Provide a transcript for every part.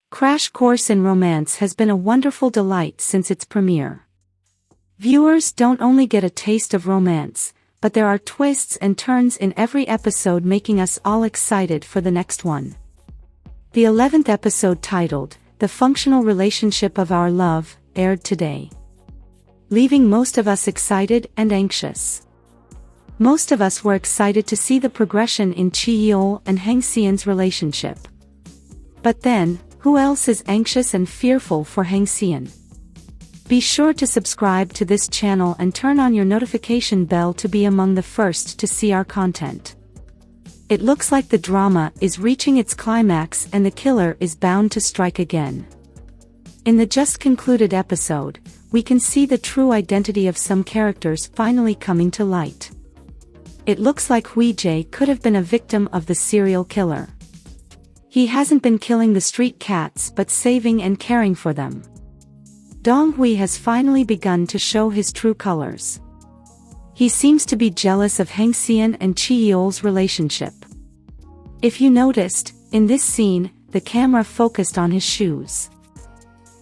Crash Course in Romance has been a wonderful delight since its premiere. Viewers don't only get a taste of romance, but there are twists and turns in every episode, making us all excited for the next one. The 11th episode, titled The Functional Relationship of Our Love, aired today, leaving most of us excited and anxious. Most of us were excited to see the progression in Chi-yeol and Hang-seon's relationship. But then, who else is anxious and fearful for Hang-seon? Be sure to subscribe to this channel and turn on your notification bell to be among the first to see our content. It looks like the drama is reaching its climax and the killer is bound to strike again. In the just concluded episode, we can see the true identity of some characters finally coming to light. It looks like Hui-Jae could have been a victim of the serial killer. He hasn't been killing the street cats but saving and caring for them. Dong-Hui has finally begun to show his true colors. He seems to be jealous of Hang-seon and Chi-yeol's relationship. If you noticed, in this scene, the camera focused on his shoes.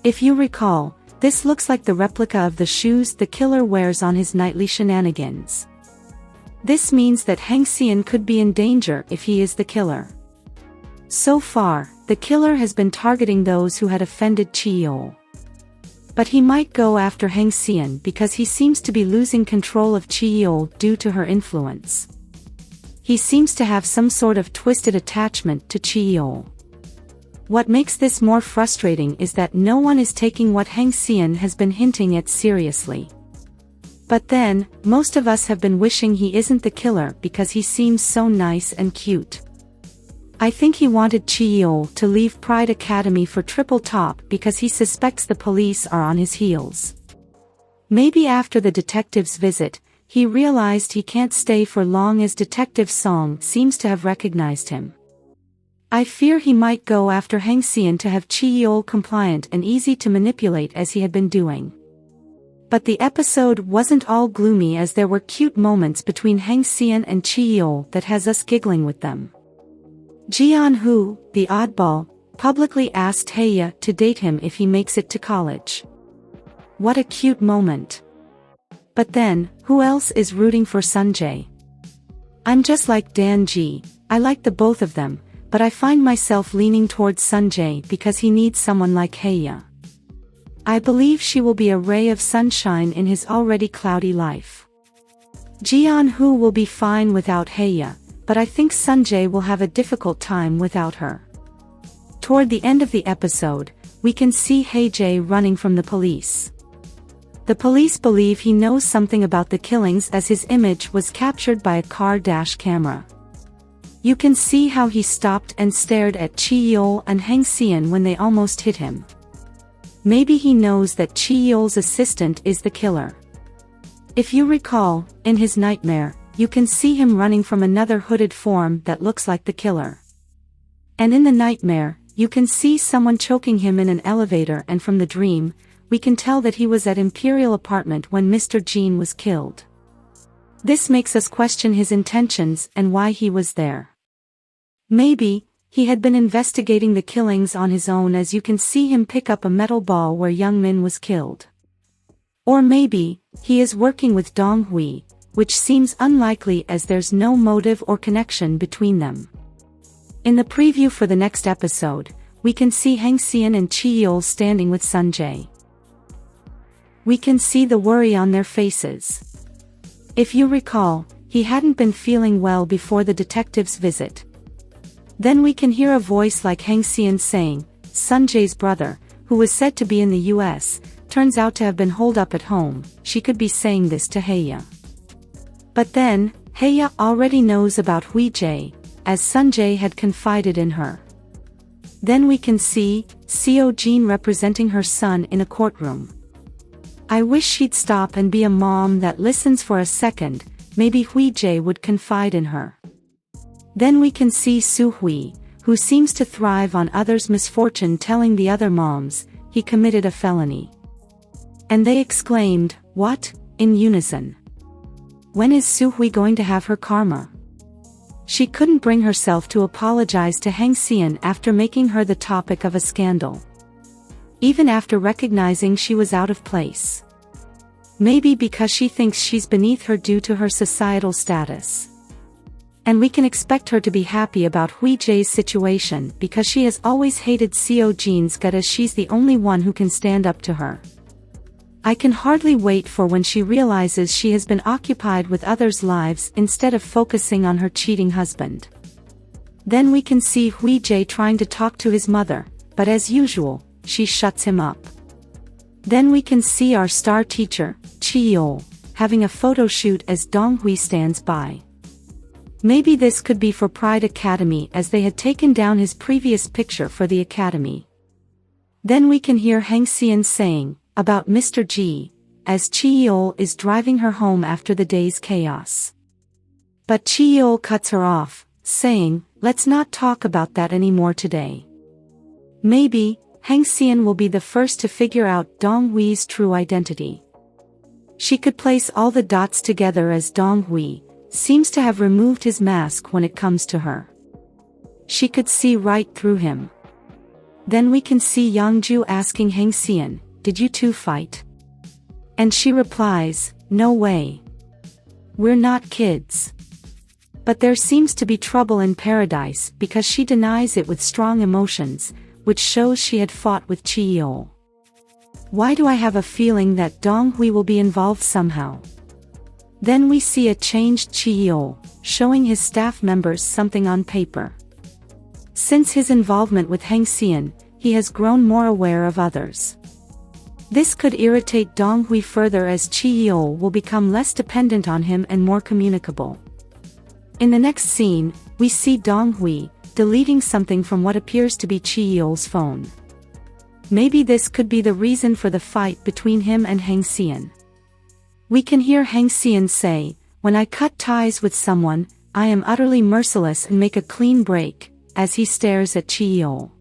If you recall, this looks like the replica of the shoes the killer wears on his nightly shenanigans. This means that Hang-seon could be in danger if he is the killer. So far, the killer has been targeting those who had offended Chi-yeol. But he might go after Hang-seon because he seems to be losing control of Chi-yeol due to her influence. He seems to have some sort of twisted attachment to Chi-yeol. What makes this more frustrating is that no one is taking what Hang-seon has been hinting at seriously. But then, most of us have been wishing he isn't the killer because he seems so nice and cute. I think he wanted Chi-yeol to leave Pride Academy for Triple Top because he suspects the police are on his heels. Maybe after the detective's visit, he realized he can't stay for long as Detective Song seems to have recognized him. I fear he might go after Hang-seon to have Chi-yeol compliant and easy to manipulate as he had been doing. But the episode wasn't all gloomy, as there were cute moments between Hang-seon and Chi-yeol that has us giggling with them. Kyoung-Ho, the oddball, publicly asked Hae to date him if he makes it to college. What a cute moment. But then, who else is rooting for Sunjae? I'm just like Dan-ji, I like the both of them, but I find myself leaning towards Sunjae because he needs someone like Hae. I believe she will be a ray of sunshine in his already cloudy life. Kyoung-Ho will be fine without Hae, but I think Sunjae will have a difficult time without her. Toward the end of the episode, we can see Hui-Jae running from the police. The police believe he knows something about the killings as his image was captured by a car dash camera. You can see how he stopped and stared at Chi-yeol and Hang-seon when they almost hit him. Maybe he knows that Chi-yeol's assistant is the killer. If you recall, in his nightmare, you can see him running from another hooded form that looks like the killer. And in the nightmare, you can see someone choking him in an elevator, and from the dream, we can tell that he was at Imperial Apartment when Mr. Jean was killed. This makes us question his intentions and why he was there. Maybe, he had been investigating the killings on his own, as you can see him pick up a metal ball where Young Min was killed. Or maybe, he is working with Dong-Hui, which seems unlikely as there's no motive or connection between them. In the preview for the next episode, we can see Hang-seon and Chi-yeol standing with Sunjae. We can see the worry on their faces. If you recall, he hadn't been feeling well before the detective's visit. Then we can hear a voice like Hang-seon saying, Sunjae's brother, who was said to be in the US, turns out to have been holed up at home. She could be saying this to Hae. But then, Hae already knows about Hui-Jae, as Sunjae had confided in her. Then we can see Seo-jin representing her son in a courtroom. I wish she'd stop and be a mom that listens for a second. Maybe Hui-Jae would confide in her. Then we can see Soo-hui, who seems to thrive on others' misfortune, telling the other moms he committed a felony. And they exclaimed, "What?" in unison. When is Soo-hui going to have her karma? She couldn't bring herself to apologize to Hang Seon after making her the topic of a scandal. Even after recognizing she was out of place. Maybe because she thinks she's beneath her due to her societal status. And we can expect her to be happy about Hui-Jae's situation because she has always hated Seo Jin's gut as she's the only one who can stand up to her. I can hardly wait for when she realizes she has been occupied with others' lives instead of focusing on her cheating husband. Then we can see Hui-Jae trying to talk to his mother, but as usual, she shuts him up. Then we can see our star teacher, Chi-yeol, having a photo shoot as Dong-Hui stands by. Maybe this could be for Pride Academy as they had taken down his previous picture for the academy. Then we can hear Hang Seon saying, about Mr. G, as Chi-yeol is driving her home after the day's chaos. But Chi-yeol cuts her off, saying, let's not talk about that anymore today. Maybe, Hang Seon will be the first to figure out Dong-Hui's true identity. She could place all the dots together as Dong-Hui seems to have removed his mask when it comes to her. She could see right through him. Then we can see Youngju asking Hang Seon, did you two fight? And she replies, no way. We're not kids. But there seems to be trouble in paradise because she denies it with strong emotions, which shows she had fought with Chi-yeol. Why do I have a feeling that Dong-Hui will be involved somehow? Then we see a changed Chi-yeol, showing his staff members something on paper. Since his involvement with Hang Seon, he has grown more aware of others. This could irritate Dong-Hui further as Chi-yeol will become less dependent on him and more communicable. In the next scene, we see Dong-Hui deleting something from what appears to be Chi-yeol's phone. Maybe this could be the reason for the fight between him and Hang Seon. We can hear Hang Seon say, when I cut ties with someone, I am utterly merciless and make a clean break, as he stares at Chi-yeol.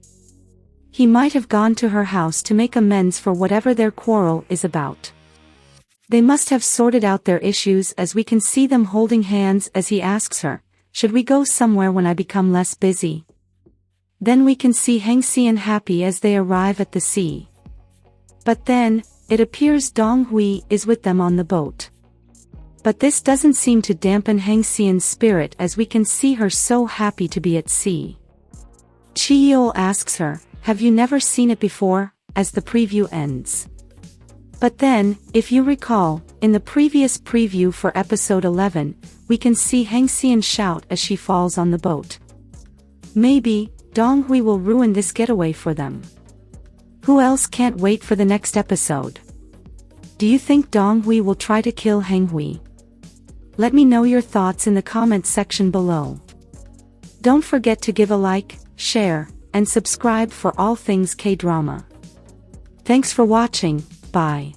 He might have gone to her house to make amends for whatever their quarrel is about. They must have sorted out their issues as we can see them holding hands as he asks her, should we go somewhere when I become less busy? Then we can see Hang Seon happy as they arrive at the sea. But then, it appears Dong-Hui is with them on the boat. But this doesn't seem to dampen Hang Seon's spirit as we can see her so happy to be at sea. Chi-yeol asks her, have you never seen it before, as the preview ends. But then, if you recall, in the previous preview for episode 11, we can see Hang Seon shout as she falls on the boat. Maybe, Dong-Hui will ruin this getaway for them. Who else can't wait for the next episode? Do you think Dong-Hui will try to kill Hang Hui? Let me know your thoughts in the comments section below. Don't forget to give a like, share, and subscribe for all things K-drama. Thanks for watching, bye.